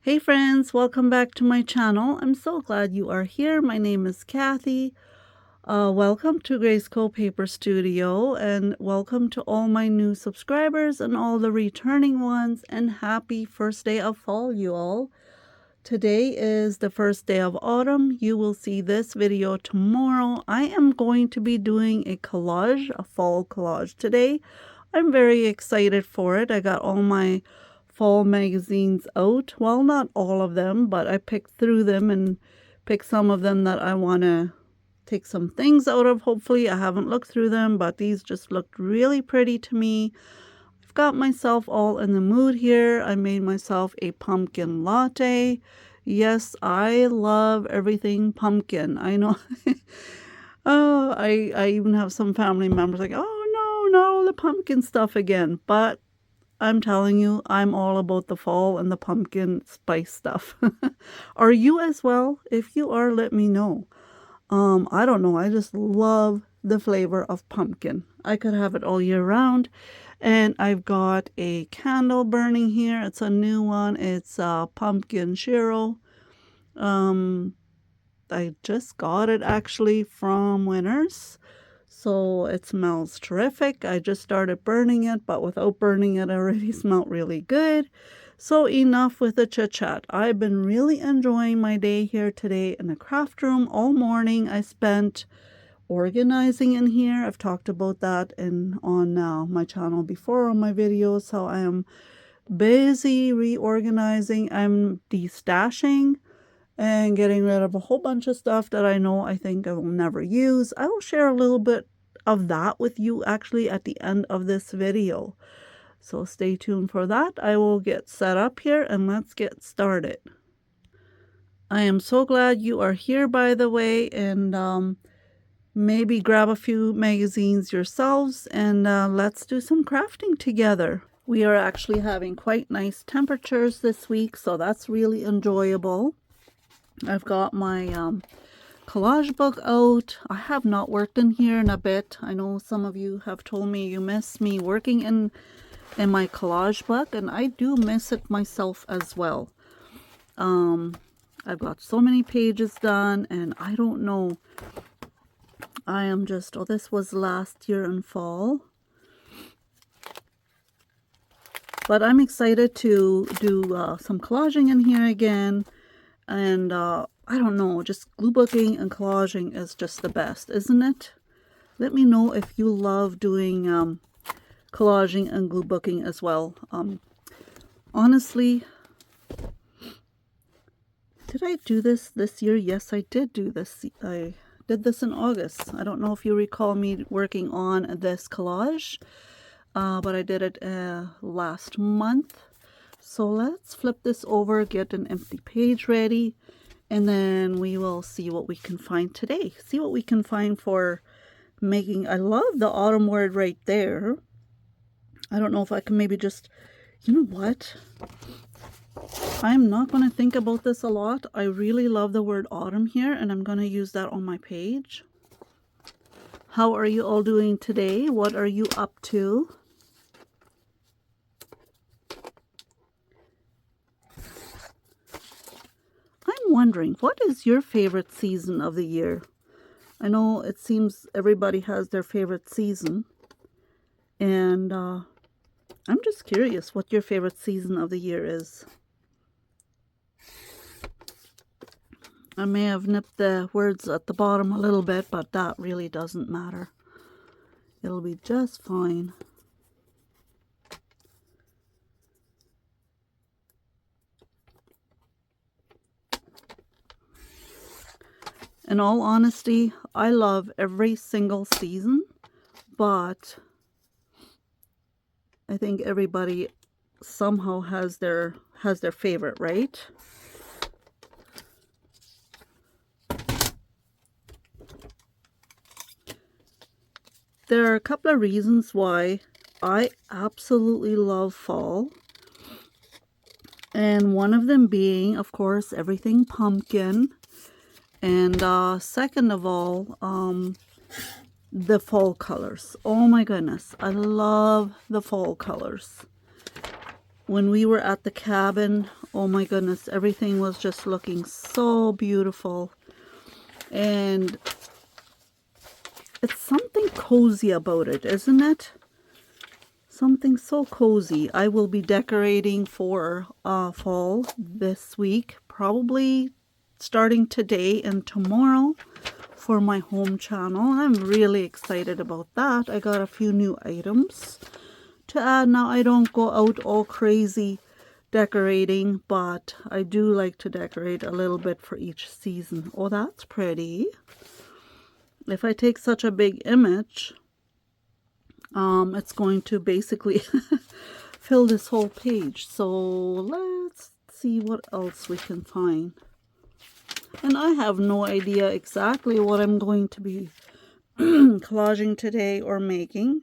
Hey friends, welcome back to my channel. I'm so glad you are here. My name is Kathy. Welcome to GraceCo.PaperStudio and welcome to all my new subscribers and all the returning ones, and happy first day of fall, you all. Today is the first day of autumn. You will see this video tomorrow. I am going to be doing a collage, a fall collage today. I'm very excited for it. I got all my fall magazines out. Well, not all of them, but I picked through them and picked some of them that I want to take some things out of. Hopefully, I haven't looked through them, but these just looked really pretty to me. I've got myself all in the mood here. I made myself a pumpkin latte. Yes, I love everything pumpkin. I know. Oh, I even have some family members like, oh no, not all the pumpkin stuff again. But I'm telling you, I'm all about the fall and the pumpkin spice stuff. Are you as well? If you are, let me know. I don't know. I just love the flavor of pumpkin. I could have it all year round. And I've got a candle burning here. It's a new one. It's pumpkin shiro. I just got it actually from Winners. So it smells terrific. I just started burning it, but without burning it, it already smelled really good. So enough with the chit chat. I've been really enjoying my day here today in the craft room all morning. I spent organizing in here. I've talked about that on my channel before on my videos. So I am busy reorganizing. I'm destashing and getting rid of a whole bunch of stuff that I think I will never use. I will share a little bit of that with you actually at the end of this video. So stay tuned for that. I will get set up here and let's get started. I am so glad you are here, by the way, and maybe grab a few magazines yourselves and let's do some crafting together. We are actually having quite nice temperatures this week, so that's really enjoyable. I've got my collage book out. I have not worked in here in a bit. I know some of you have told me you miss me working in my collage book, and I do miss it myself as well. I've got so many pages done, and I don't know. I am just, oh, this was last year in fall. But I'm excited to do some collaging in here again. And I don't know, just glue booking and collaging is just the best, isn't it? Let me know if you love doing collaging and glue booking as well. Honestly, did I do this year? Yes, I did do this. I did this in August. I don't know if you recall me working on this collage, but I did it last month. So let's flip this over, get an empty page ready, and then we will see what we can find today. See what we can find for making. I love the autumn word right there. I don't know if I can maybe just, you know what? I'm not going to think about this a lot. I really love the word autumn here, and I'm going to use that on my page. How are you all doing today? What are you up to? I'm wondering, what is your favorite season of the year? I know it seems everybody has their favorite season, and I'm just curious what your favorite season of the year is. I may have nipped the words at the bottom a little bit, but that really doesn't matter. It'll be just fine. In all honesty, I love every single season, but I think everybody somehow has their favorite, right? There are a couple of reasons why I absolutely love fall. And one of them being, of course, everything pumpkin. And second of all, the fall colors. Oh my goodness, I love the fall colors. when we were at the cabin, oh my goodness, everything was just looking so beautiful. And it's something cozy about it, isn't it? Something so cozy. I will be decorating for fall this week, probably starting today and tomorrow for my home channel. I'm really excited about that. I got a few new items to add. Now, I don't go out all crazy decorating, but I do like to decorate a little bit for each season. Oh, that's pretty. If I take such a big image, it's going to basically fill this whole page. So let's see what else we can find. And I have no idea exactly what I'm going to be collaging today or making.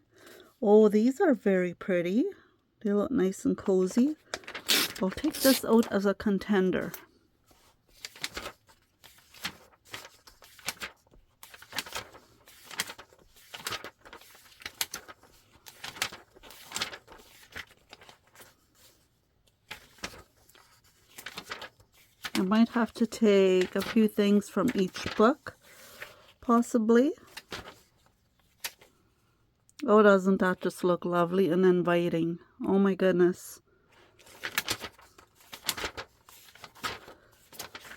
Oh, these are very pretty. They look nice and cozy. I'll take this out as a contender. I might have to take a few things from each book, possibly. Oh, doesn't that just look lovely and inviting? Oh my goodness.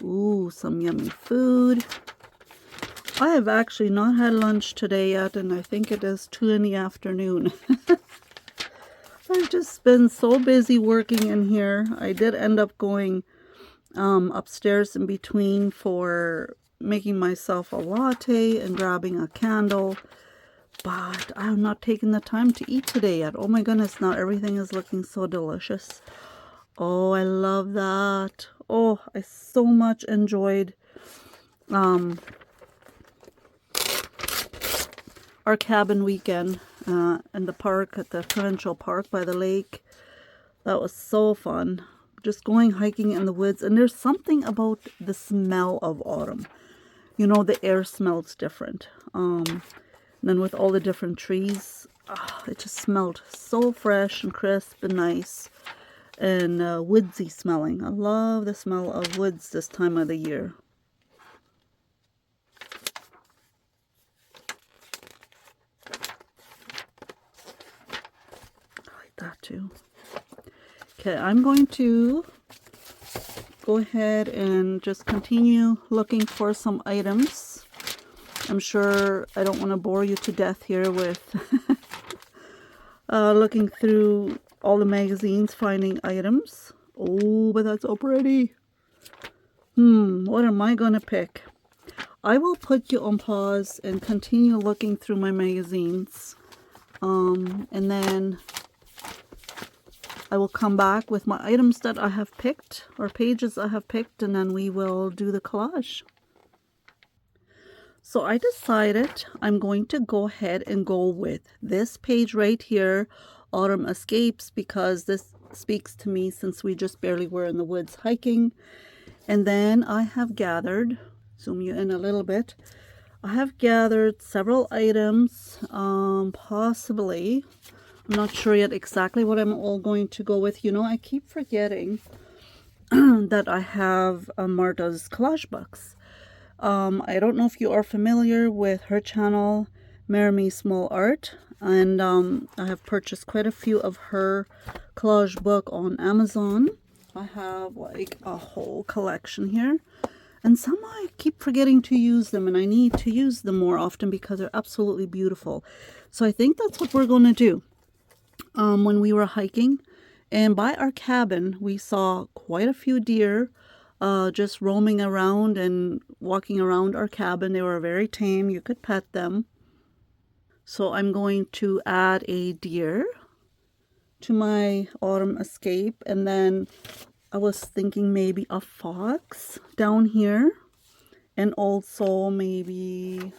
Ooh, some yummy food. I have actually not had lunch today yet, and I think it is 2 in the afternoon. I've just been so busy working in here. I did end up going upstairs in between for making myself a latte and grabbing a candle, but I have not taken the time to eat today yet. Oh my goodness, now everything is looking so delicious. Oh, I love that. Oh, I so much enjoyed our cabin weekend in the park, at the provincial park by the lake. That was so fun. Just going hiking in the woods, and there's something about the smell of autumn. You know, the air smells different. And then with all the different trees, it just smelled so fresh and crisp and nice and woodsy smelling. I love the smell of woods this time of the year. I like that too. Okay, I'm going to go ahead and just continue looking for some items. I'm sure I don't want to bore you to death here with looking through all the magazines, finding items. Oh, but that's so pretty. What am I going to pick? I will put you on pause and continue looking through my magazines. And then I will come back with my items that I have picked, or pages I have picked, and then we will do the collage. So I decided I'm going to go ahead and go with this page right here, Autumn Escapes, because this speaks to me since we just barely were in the woods hiking. And then I have gathered, zoom you in a little bit, I have gathered several items, possibly. I'm not sure yet exactly what I'm all going to go with. You know, I keep forgetting that I have Marta's collage books. I don't know if you are familiar with her channel, Maremy Small Art, and I have purchased quite a few of her collage book on Amazon. I have like a whole collection here, and somehow I keep forgetting to use them, and I need to use them more often because they're absolutely beautiful. So I think that's what we're going to do. When we were hiking, and by our cabin, we saw quite a few deer just roaming around and walking around our cabin. They were very tame. You could pet them. So I'm going to add a deer to my autumn escape, and then I was thinking maybe a fox down here, and also maybe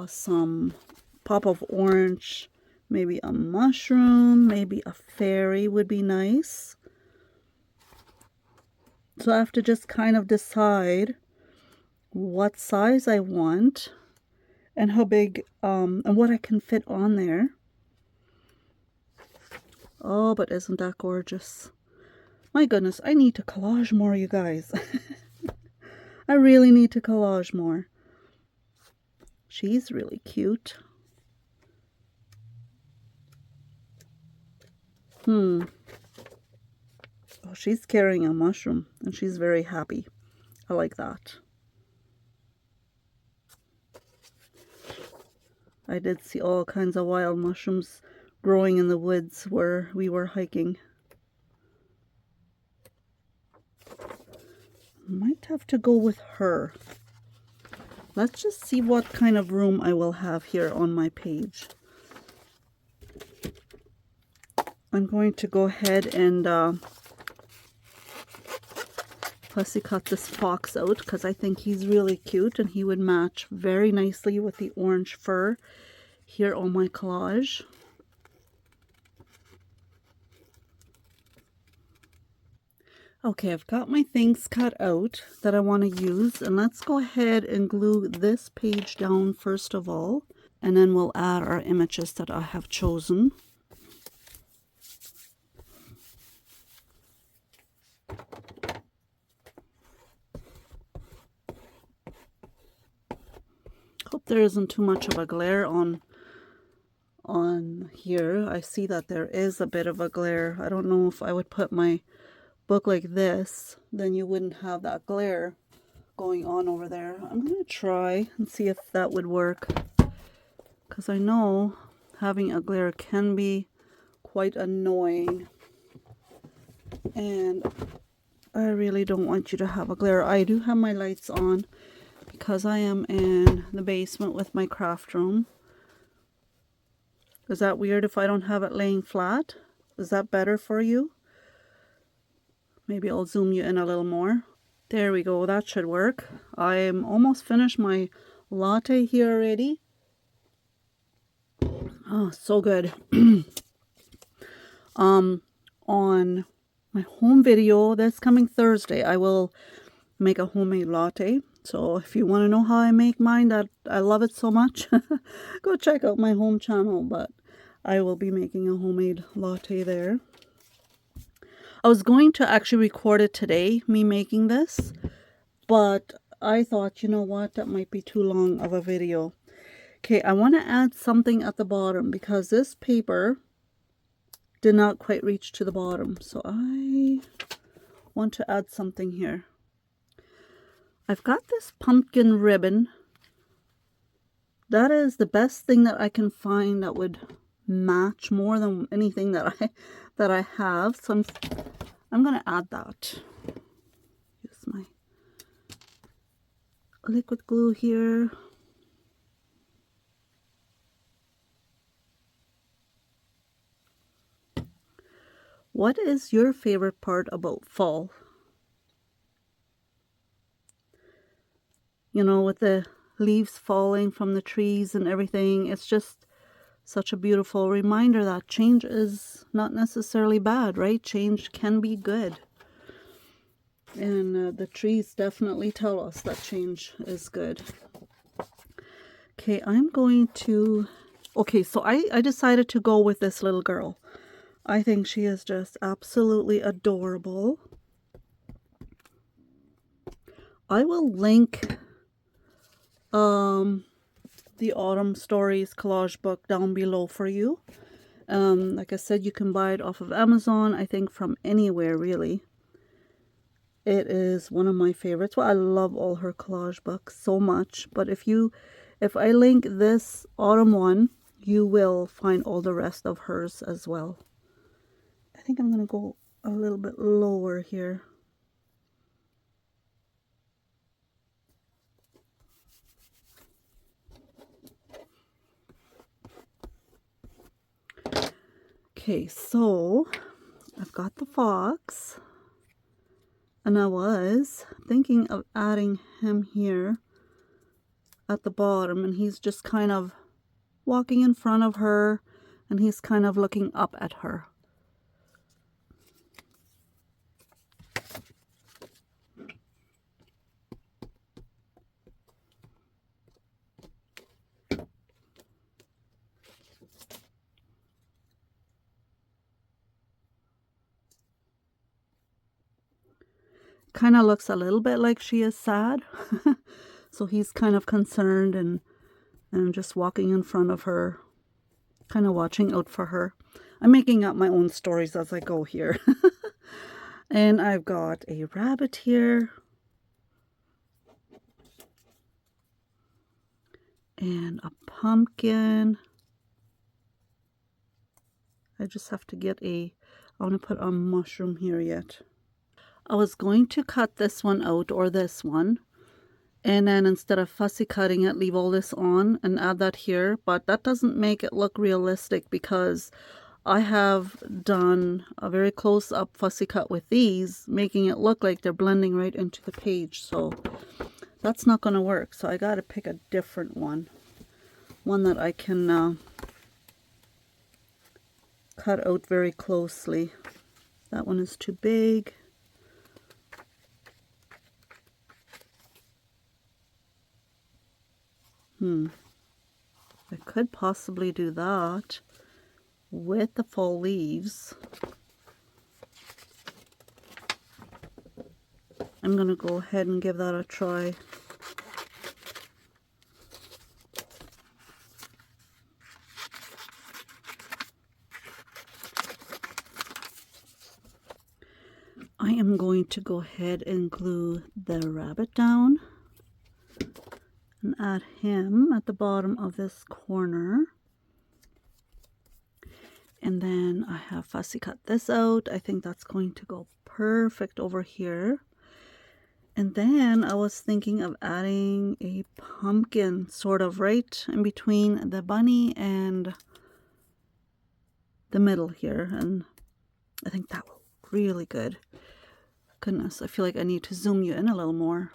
some pop of orange, maybe a mushroom, maybe a fairy would be nice. So I have to just kind of decide what size I want and how big and what I can fit on there. Oh, but isn't that gorgeous? My goodness, I need to collage more, you guys. I really need to collage more. She's really cute. Oh, she's carrying a mushroom, and she's very happy. I like that. I did see all kinds of wild mushrooms growing in the woods where we were hiking. Might have to go with her. Let's just see what kind of room I will have here on my page. I'm going to go ahead and fussy cut this fox out because I think he's really cute and he would match very nicely with the orange fur here on my collage. Okay, I've got my things cut out that I want to use, and let's go ahead and glue this page down first of all, and then we'll add our images that I have chosen. Hope there isn't too much of a glare on here. I see that there is a bit of a glare. I don't know if I would put my book like this, then you wouldn't have that glare going on over there. I'm going to try and see if that would work, because I know having a glare can be quite annoying, and I really don't want you to have a glare. I do have my lights on because I am in the basement with my craft room. Is that weird if I don't have it laying flat? Is that better for you? Maybe I'll zoom you in a little more. There we go, that should work. I'm almost finished my latte here already. Oh, so good. On my home video that's coming Thursday, I will make a homemade latte. So if you want to know how I make mine, that I love it so much, go check out my home channel. But I will be making a homemade latte there. I was going to actually record it today, me making this, but I thought, you know what, that might be too long of a video. Okay, I want to add something at the bottom because this paper did not quite reach to the bottom. So I want to add something here. I've got this pumpkin ribbon. That is the best thing that I can find that would match more than anything that I have. So I'm going to add that. Use my liquid glue here. What is your favorite part about fall? You know, with the leaves falling from the trees and everything, it's just such a beautiful reminder that change is not necessarily bad, right? Change can be good. And the trees definitely tell us that change is good. Okay, I'm going to... Okay, so I decided to go with this little girl. I think she is just absolutely adorable. I will link the Autumn Stories collage book down below for you. Like I said, you can buy it off of Amazon, I think from anywhere really. It is one of my favorites. Well, I love all her collage books so much, but if I link this autumn one, you will find all the rest of hers as well. I think I'm going to go a little bit lower here. Okay, so I've got the fox, and I was thinking of adding him here at the bottom, and he's just kind of walking in front of her, and he's kind of looking up at her. kind of looks a little bit like she is sad. So he's kind of concerned and just walking in front of her, kind of watching out for her. I'm making up my own stories as I go here. And I've got a rabbit here. And a pumpkin. I just have to get I want to put a mushroom here yet. I was going to cut this one out, or this one, and then instead of fussy cutting it, leave all this on and add that here, but that doesn't make it look realistic because I have done a very close-up fussy cut with these, making it look like they're blending right into the page, so that's not going to work. So I got to pick a different one that I can cut out very closely. That one is too big. I could possibly do that with the fall leaves. I'm going to go ahead and give that a try. I am going to go ahead and glue the rabbit down and add him at the bottom of this corner. And then I have fussy cut this out. I think that's going to go perfect over here. And then I was thinking of adding a pumpkin sort of right in between the bunny and the middle here. And I think that will look really good. Goodness, I feel like I need to zoom you in a little more.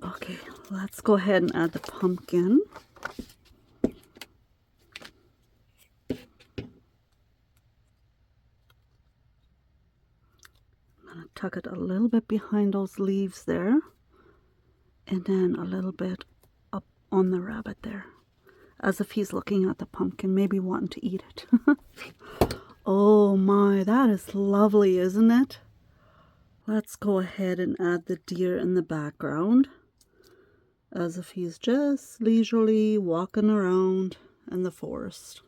Okay, let's go ahead and add the pumpkin. I'm going to tuck it a little bit behind those leaves there, and then a little bit up on the rabbit there, as if he's looking at the pumpkin, maybe wanting to eat it. Oh my, that is lovely, isn't it? Let's go ahead and add the deer in the background, as if he's just leisurely walking around in the forest.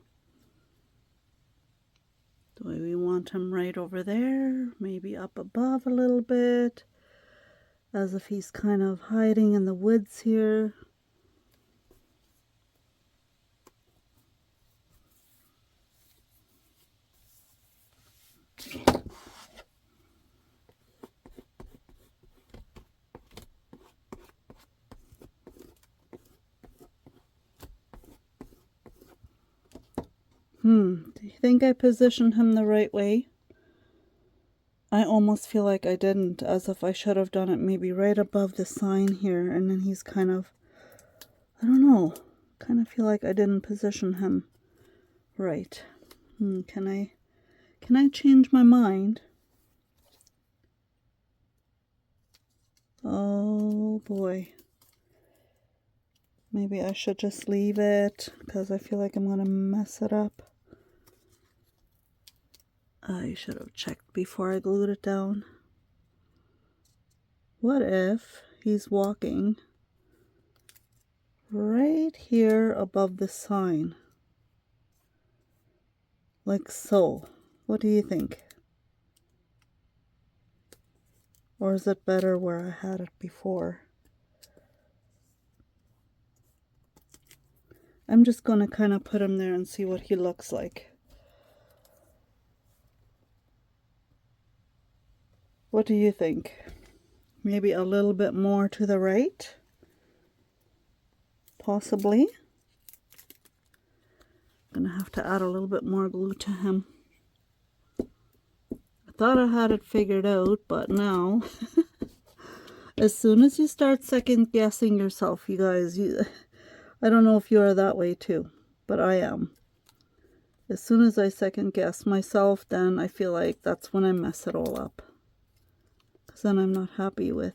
Do we want him right over there? Maybe up above a little bit, as if he's kind of hiding in the woods here. Do you think I positioned him the right way? I almost feel like I didn't, as if I should have done it maybe right above the sign here, and then he's kind of, I don't know, kind of feel like I didn't position him right. Can I change my mind? Oh boy. Maybe I should just leave it, because I feel like I'm going to mess it up. I should have checked before I glued it down. What if he's walking right here above the sign? Like so. What do you think? Or is it better where I had it before? I'm just going to kind of put him there and see what he looks like. What do you think? Maybe a little bit more to the right? Possibly. I'm gonna have to add a little bit more glue to him. I thought I had it figured out, but now As soon as you start second guessing yourself, you guys, I don't know if you are that way too, but I am. As soon as I second guess myself, then I feel like that's when I mess it all up. Because then I'm not happy with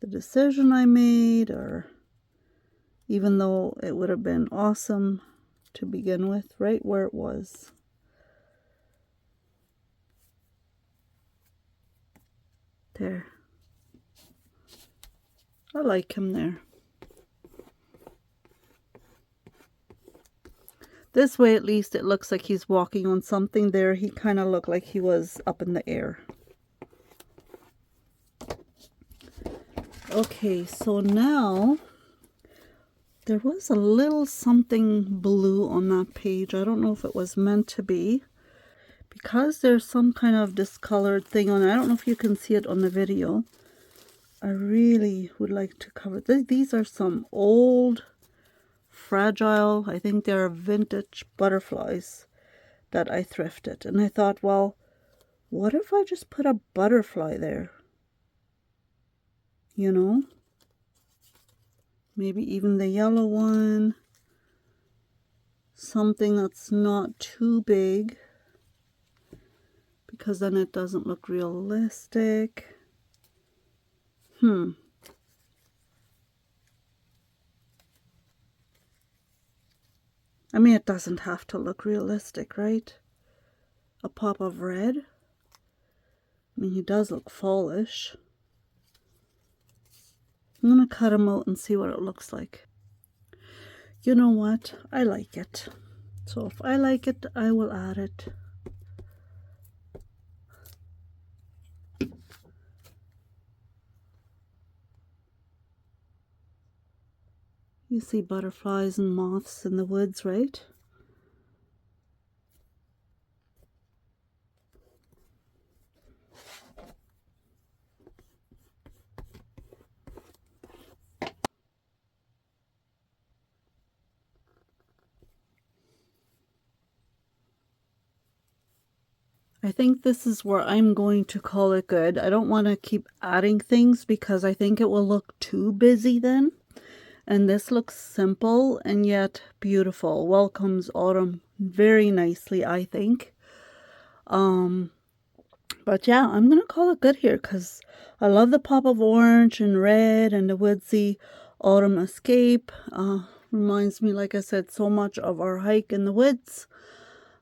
the decision I made, or even though it would have been awesome to begin with, right where it was. There. I like him there. This way, at least, it looks like he's walking on something. There, he kind of looked like he was up in the air. Okay, so now there was a little something blue on that page. I don't know if it was meant to be. Because there's some kind of discolored thing on it. I don't know if you can see it on the video. I really would like to cover these are some old, fragile, I think they're vintage butterflies that I thrifted. And I thought, well, what if I just put a butterfly there? You know? Maybe even the yellow one. Something that's not too big, because then it doesn't look realistic. I mean, it doesn't have to look realistic, right? A pop of red. I mean, he does look fallish. I'm going to cut him out and see what it looks like. You know what? I like it. So if I like it, I will add it. You see butterflies and moths in the woods, right? I think this is where I'm going to call it good. I don't want to keep adding things because I think it will look too busy then. And this looks simple and yet beautiful. Welcomes autumn very nicely, I think. But yeah, I'm going to call it good here because I love the pop of orange and red and the woodsy autumn escape. Reminds me, like I said, so much of our hike in the woods.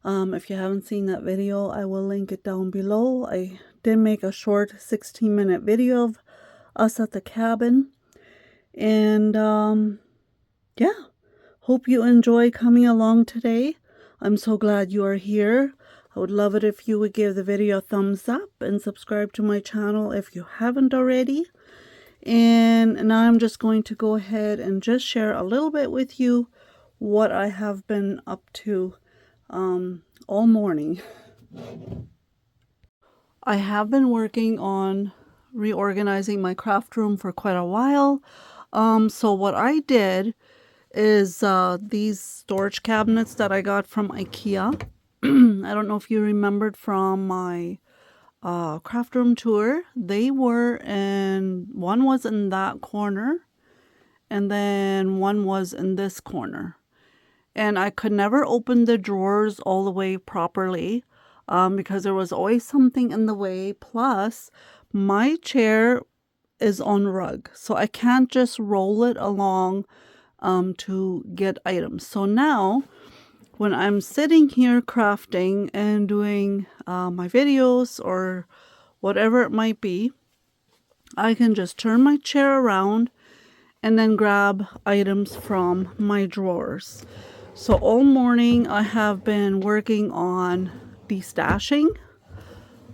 If you haven't seen that video, I will link it down below. I did make a short 16-minute video of us at the cabin. And yeah, hope you enjoy coming along today. I'm so glad you are here. I would love it if you would give the video a thumbs up and subscribe to my channel if you haven't already. And now I'm just going to go ahead and just share a little bit with you what I have been up to all morning. I have been working on reorganizing my craft room for quite a while. So what I did is these storage cabinets that I got from IKEA. I don't know if you remembered from my craft room tour. They were in, one was in that corner and then one was in this corner. And I could never open the drawers all the way properly because there was always something in the way. Plus, my chair is on rug, so I can't just roll it along to get items. So now, when I'm sitting here crafting and doing my videos or whatever it might be, I can just turn my chair around and then grab items from my drawers. So all morning I have been working on destashing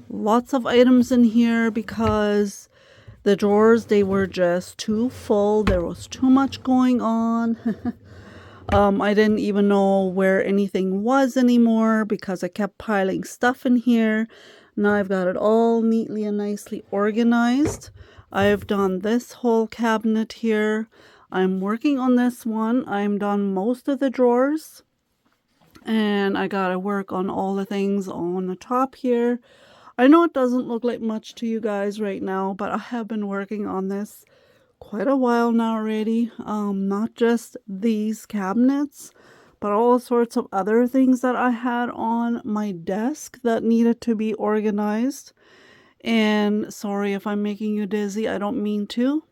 lots of items in here because the drawers, they were just too full. There was too much going on. I didn't even know where anything was anymore because I kept piling stuff in here. Now I've got it all neatly and nicely organized. I've done this whole cabinet here. I'm working on this one. I'm done most of the drawers. And I gotta work on all the things on the top here. I know it doesn't look like much to you guys right now, but I have been working on this quite a while now already. Not just these cabinets, but all sorts of other things that I had on my desk that needed to be organized. And sorry if I'm making you dizzy, I don't mean to.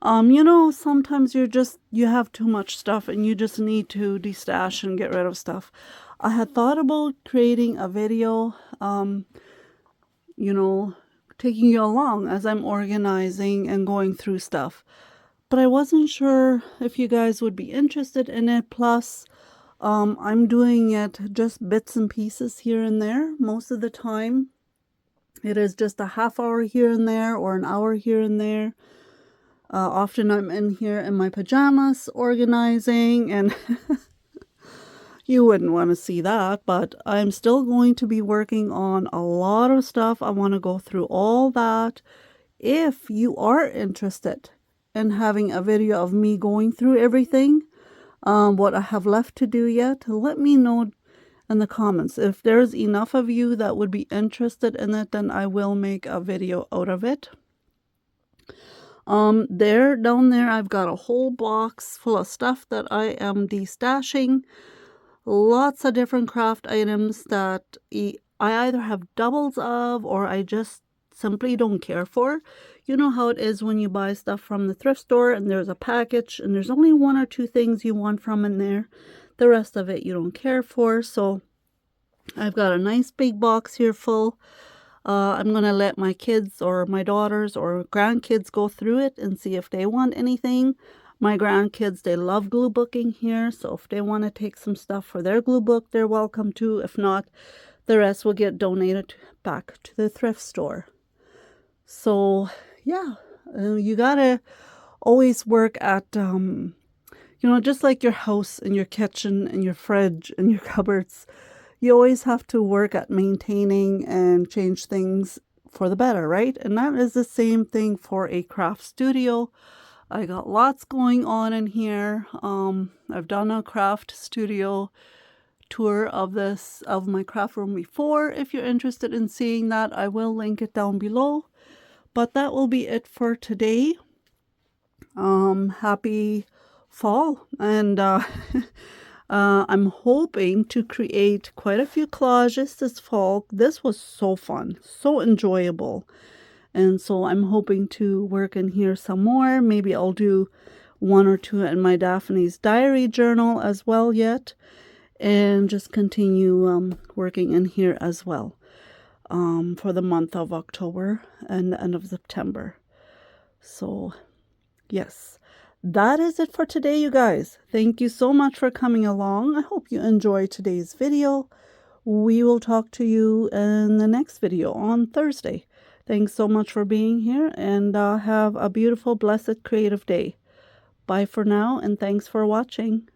You know, sometimes you have too much stuff and you just need to destash and get rid of stuff. I had thought about creating a video, you know, taking you along as I'm organizing and going through stuff. But I wasn't sure if you guys would be interested in it. Plus, I'm doing it just bits and pieces here and there. Most of the time, it is just a half hour here and there or an hour here and there. Often I'm in here in my pajamas organizing, and you wouldn't want to see that, but I'm still going to be working on a lot of stuff. I want to go through all that. If you are interested in having a video of me going through everything, what I have left to do yet, let me know in the comments. If there's enough of you that would be interested in it, then I will make a video out of it. Down there, I've got a whole box full of stuff that I am destashing. Lots of different craft items that I either have doubles of or I just simply don't care for. You know how it is when you buy stuff from the thrift store and there's a package and there's only one or two things you want from in there. The rest of it you don't care for. So I've got a nice big box here full. I'm going to let my kids or my daughters or grandkids go through it and see if they want anything. My grandkids, they love glue booking here. So if they want to take some stuff for their glue book, they're welcome to. If not, the rest will get donated back to the thrift store. So yeah, you got to always work at, you know, just like your house and your kitchen and your fridge and your cupboards. You always have to work at maintaining and change things for the better, right? And that is the same thing for a craft studio. I got lots going on in here. I've done a craft studio tour of my craft room before. If you're interested in seeing that, I will link it down below. But that will be it for today. Happy fall, and I'm hoping to create quite a few collages this fall. This was so fun, so enjoyable. And so I'm hoping to work in here some more. Maybe I'll do one or two in my Daphne's diary journal as well yet. And just continue working in here as well for the month of October and the end of September. So yes. That is it for today, you guys. Thank you so much for coming along. I hope you enjoyed today's video. We will talk to you in the next video on Thursday. Thanks so much for being here, and have a beautiful, blessed, creative day. Bye for now, and thanks for watching.